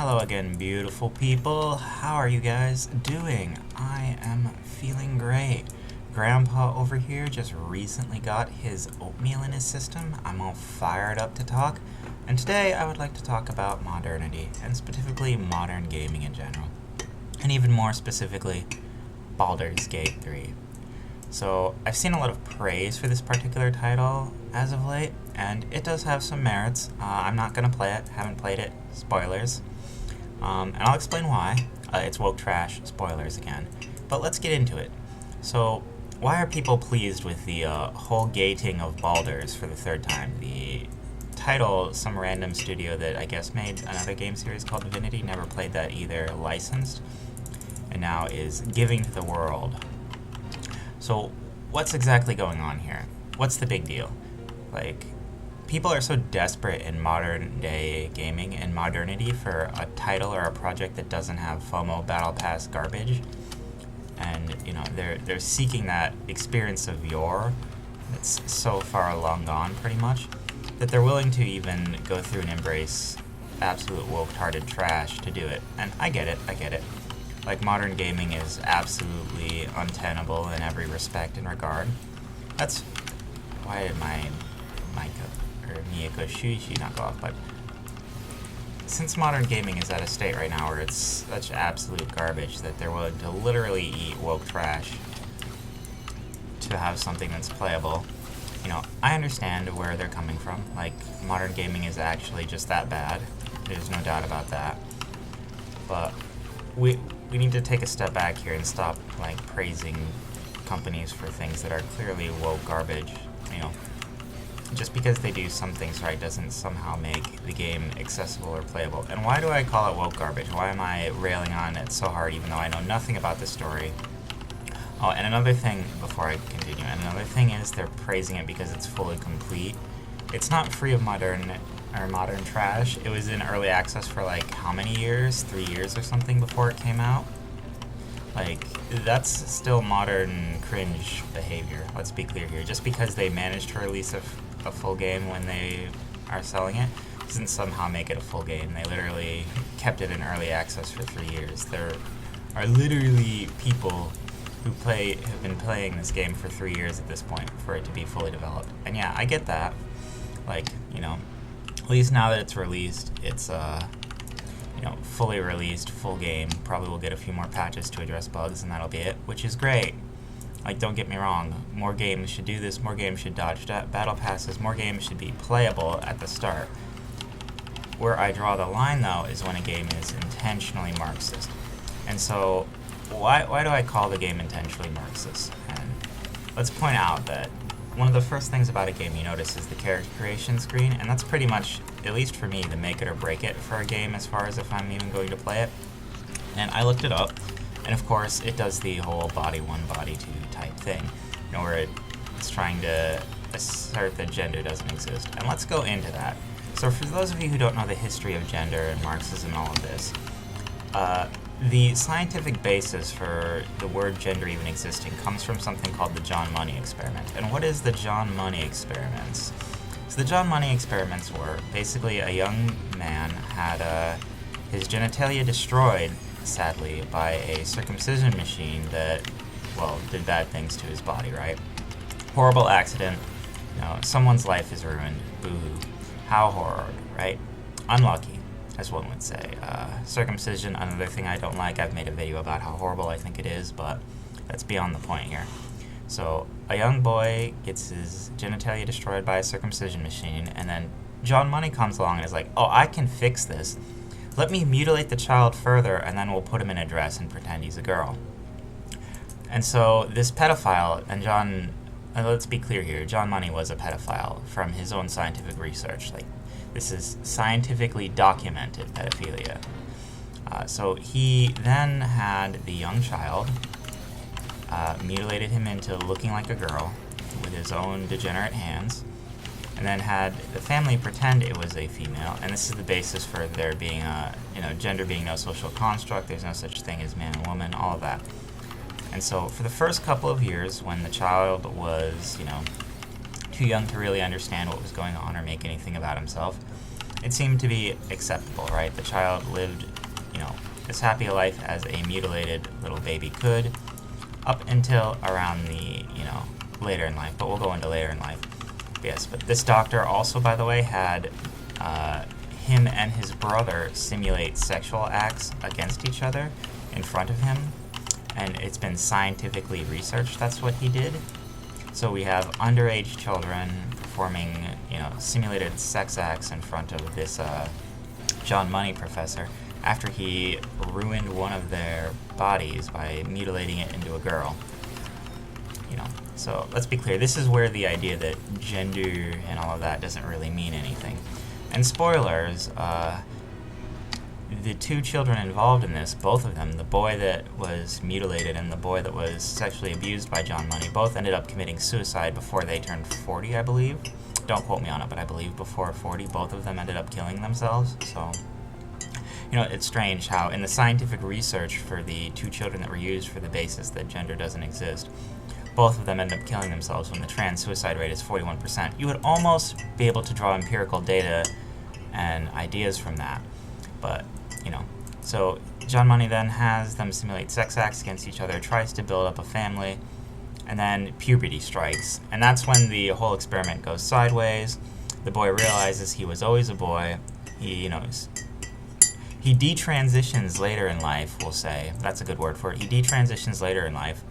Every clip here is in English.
Hello again, beautiful people. How are you guys doing? I am feeling great. Grandpa over here just recently got his oatmeal in his system. I'm all fired up to talk. And today I would like to talk about modernity, and specifically modern gaming in general. And even more specifically, Baldur's Gate 3. So, I've seen a lot of praise for this particular title as of late, and it does have some merits. I'm not going to play it, haven't played it, spoilers. And I'll explain why. It's woke trash, spoilers again. But let's get into it. So, why are people pleased with the whole gating of Baldur's for the third time? The title, some random studio that I guess made another game series called Divinity, never played that either, licensed, and now is giving to the world. So, what's exactly going on here? What's the big deal? Like, people are so desperate in modern day gaming and modernity for a title or a project that doesn't have FOMO Battle Pass garbage. And, they're seeking that experience of yore that's so far long gone, pretty much, that they're willing to even go through and embrace absolute woke-hearted trash to do it. And I get it. Like, modern gaming is absolutely untenable in every respect and regard. That's why did my Miyako Shuichi not go off, but since modern gaming is at a state right now where it's such absolute garbage that they're willing to literally eat woke trash to have something that's playable, I understand where they're coming from. Like, modern gaming is actually just that bad. There's no doubt about that. But we need to take a step back here and stop, praising companies for things that are clearly woke garbage. Just because they do some things right doesn't somehow make the game accessible or playable. And why do I call it woke garbage? Why am I railing on it so hard even though I know nothing about the story? Oh, and another thing before I continue, is they're praising it because it's fully complete. It's not free of modern trash. It was in early access for how many years? 3 years or something before it came out? That's still modern cringe behavior. Let's be clear here. Just because they managed to release a full game when they are selling it doesn't somehow make it a full game. They literally kept it in early access for 3 years. There are literally people who have been playing this game for 3 years at this point for it to be fully developed. And yeah, I get that. At least now that it's released, it's fully released, full game. Probably will get a few more patches to address bugs, and that'll be it, which is great. Don't get me wrong, more games should do this, more games should dodge battle passes, more games should be playable at the start. Where I draw the line, though, is when a game is intentionally Marxist. And so, why do I call the game intentionally Marxist? And let's point out that one of the first things about a game you notice is the character creation screen, and that's pretty much, at least for me, the make it or break it for a game as far as if I'm even going to play it. And I looked it up, and of course it does the whole body 1, body 2 type thing, where it's trying to assert that gender doesn't exist. And let's go into that. So for those of you who don't know the history of gender and Marxism and all of this, the scientific basis for the word gender even existing comes from something called the John Money experiment. And what is the John Money experiments? So the John Money experiments were basically a young man had his genitalia destroyed, sadly, by a circumcision machine that, did bad things to his body, right? Horrible accident. Someone's life is ruined. Boo-hoo. How horrid, right? Unlucky, as one would say. Circumcision, another thing I don't like. I've made a video about how horrible I think it is, but that's beyond the point here. So, a young boy gets his genitalia destroyed by a circumcision machine, and then John Money comes along and is like, I can fix this. Let me mutilate the child further, and then we'll put him in a dress and pretend he's a girl. And so, this pedophile, and let's be clear here, John Money was a pedophile from his own scientific research. This is scientifically documented pedophilia. So he then had the young child, mutilated him into looking like a girl with his own degenerate hands, and then had the family pretend it was a female. And this is the basis for there being gender being no social construct. There's no such thing as man and woman, all of that. And so for the first couple of years, when the child was, too young to really understand what was going on or make anything about himself, it seemed to be acceptable, right? The child lived, as happy a life as a mutilated little baby could, up until around the, later in life. But we'll go into later in life. Yes, but this doctor also, by the way, had him and his brother simulate sexual acts against each other in front of him, and it's been scientifically researched that's what he did. So we have underage children performing, simulated sex acts in front of this John Money professor after he ruined one of their bodies by mutilating it into a girl. So let's be clear, this is where the idea that gender and all of that doesn't really mean anything. And spoilers, the two children involved in this, both of them, the boy that was mutilated and the boy that was sexually abused by John Money, both ended up committing suicide before they turned 40, I believe. Don't quote me on it, but I believe before 40, both of them ended up killing themselves. So, it's strange how in the scientific research for the two children that were used for the basis that gender doesn't exist, both of them end up killing themselves when the trans suicide rate is 41%. You would almost be able to draw empirical data and ideas from that. But, so John Money then has them simulate sex acts against each other, tries to build up a family, and then puberty strikes. And that's when the whole experiment goes sideways. The boy realizes he was always a boy. He detransitions later in life, we'll say. That's a good word for it. He detransitions later in life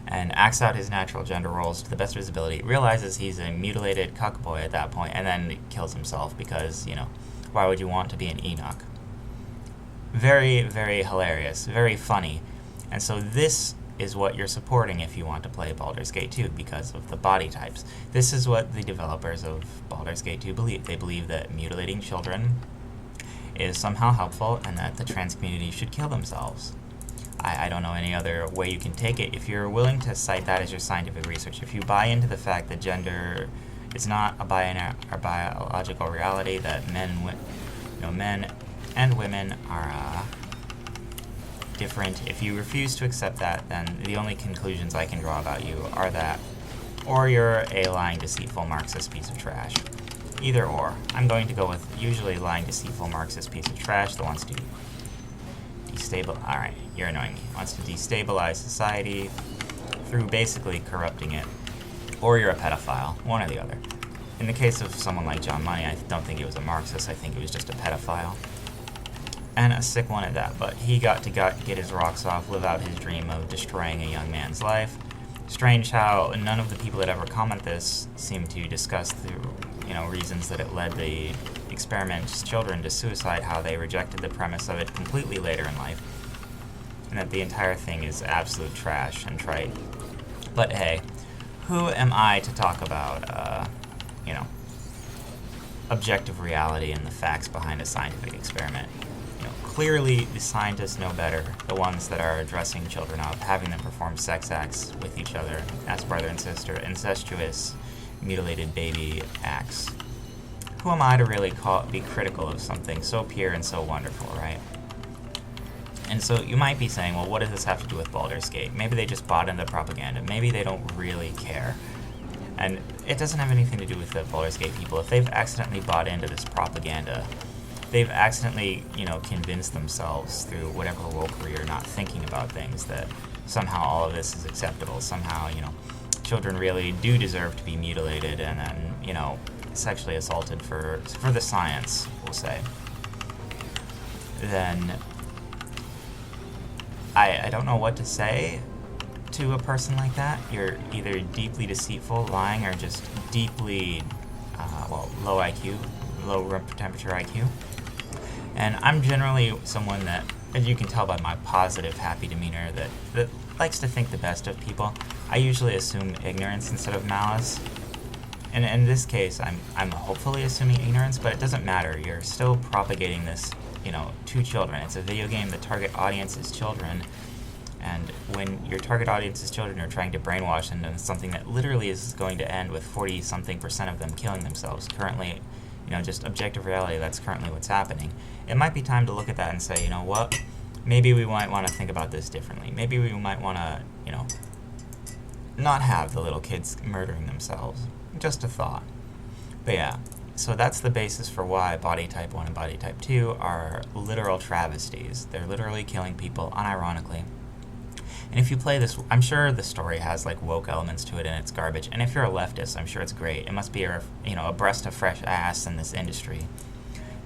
and acts out his natural gender roles to the best of his ability, realizes he's a mutilated cuckboy at that point, and then kills himself because, why would you want to be an Enoch? Very, very hilarious, very funny. And so this is what you're supporting if you want to play Baldur's Gate 2 because of the body types. This is what the developers of Baldur's Gate 2 believe. They believe that mutilating children is somehow helpful and that the trans community should kill themselves. I don't know any other way you can take it. If you're willing to cite that as your scientific research, if you buy into the fact that gender is not a biological reality, that men and women are different, if you refuse to accept that, then the only conclusions I can draw about you are that, or you're a lying, deceitful, Marxist piece of trash. Either or. I'm going to go with usually lying, deceitful, Marxist piece of trash that wants to alright, you're annoying me. Wants to destabilize society through basically corrupting it. Or you're a pedophile. One or the other. In the case of someone like John Money, I don't think he was a Marxist. I think he was just a pedophile. And a sick one at that. But he got to get his rocks off, live out his dream of destroying a young man's life. Strange how none of the people that ever comment this seem to discuss the reasons that it led the experiment's children to suicide, how they rejected the premise of it completely later in life, and that the entire thing is absolute trash and trite. But hey, who am I to talk about, objective reality and the facts behind a scientific experiment? Clearly the scientists know better, the ones that are dressing children up, having them perform sex acts with each other as brother and sister, incestuous, mutilated baby acts. Who am I to really be critical of something so pure and so wonderful, right? And so you might be saying, well, what does this have to do with Baldur's Gate? Maybe they just bought into the propaganda. Maybe they don't really care. And it doesn't have anything to do with the Baldur's Gate people. If they've accidentally bought into this propaganda, they've accidentally, convinced themselves through whatever woke career, not thinking about things, that somehow all of this is acceptable. Somehow, children really do deserve to be mutilated and then, sexually assaulted for the science, we'll say. Then I don't know what to say to a person like that. You're either deeply deceitful, lying, or just deeply, low IQ, low room temperature IQ. And I'm generally someone that, as you can tell by my positive, happy demeanor, that likes to think the best of people. I usually assume ignorance instead of malice. And in this case, I'm hopefully assuming ignorance, but it doesn't matter. You're still propagating this, to children. It's a video game. The target audience is children. And when your target audience is children, you're trying to brainwash them into something that literally is going to end with 40-something% of them killing themselves. Currently, just objective reality, that's currently what's happening. It might be time to look at that and say, what? Maybe we might want to think about this differently. Maybe we might want to, not have the little kids murdering themselves. Just a thought. But yeah, So that's the basis for why Body Type 1 and Body Type 2 are literal travesties. They're literally killing people unironically. And if you play this, I'm sure the story has like woke elements to it and it's garbage. And if you're a leftist, I'm sure it's great. It must be a breath of fresh ass in this industry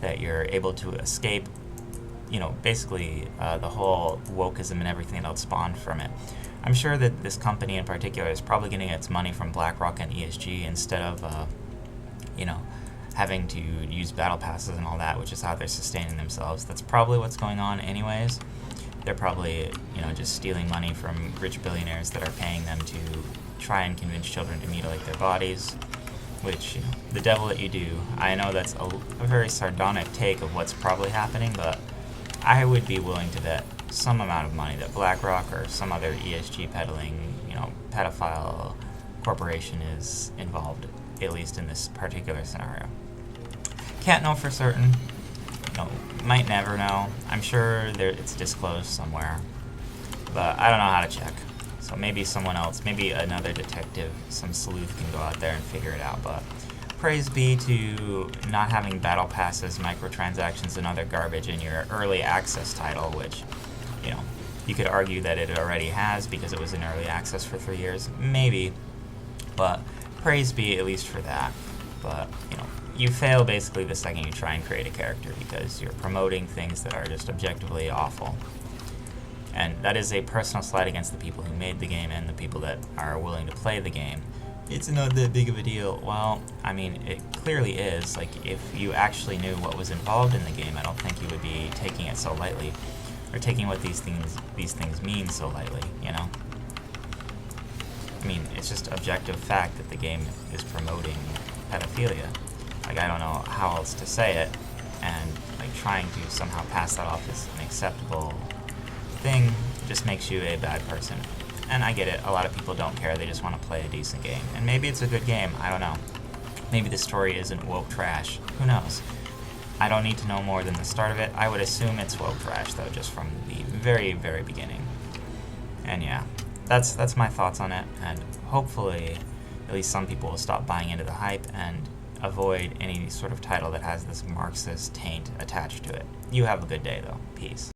that you're able to escape, basically the whole wokeism and everything that spawned from it. I'm sure that this company in particular is probably getting its money from BlackRock and ESG instead of, having to use battle passes and all that, which is how they're sustaining themselves. That's probably what's going on anyways. They're probably, just stealing money from rich billionaires that are paying them to try and convince children to mutilate their bodies, which, the devil that you do. I know that's a very sardonic take of what's probably happening, but I would be willing to bet some amount of money that BlackRock or some other ESG peddling, pedophile corporation is involved, at least in this particular scenario. Can't know for certain. Might never know. I'm sure it's disclosed somewhere, but I don't know how to check. So maybe someone else, maybe another detective, some sleuth can go out there and figure it out. But praise be to not having battle passes, microtransactions, and other garbage in your early access title, which, you could argue that it already has because it was in early access for 3 years. Maybe, but praise be at least for that. But, you fail basically the second you try and create a character because you're promoting things that are just objectively awful. And that is a personal slight against the people who made the game and the people that are willing to play the game. It's not that big of a deal. Well, it clearly is. Like, if you actually knew what was involved in the game, I don't think you would be taking it so lightly, or taking what these things mean so lightly, It's just objective fact that the game is promoting pedophilia. Like, I don't know how else to say it, and trying to somehow pass that off as an acceptable thing just makes you a bad person. And I get it, a lot of people don't care, they just want to play a decent game. And maybe it's a good game, I don't know. Maybe the story isn't woke trash, who knows? I don't need to know more than the start of it. I would assume it's woke trash, though, just from the very, very beginning. And yeah, that's my thoughts on it, and hopefully at least some people will stop buying into the hype and avoid any sort of title that has this Marxist taint attached to it. You have a good day, though. Peace.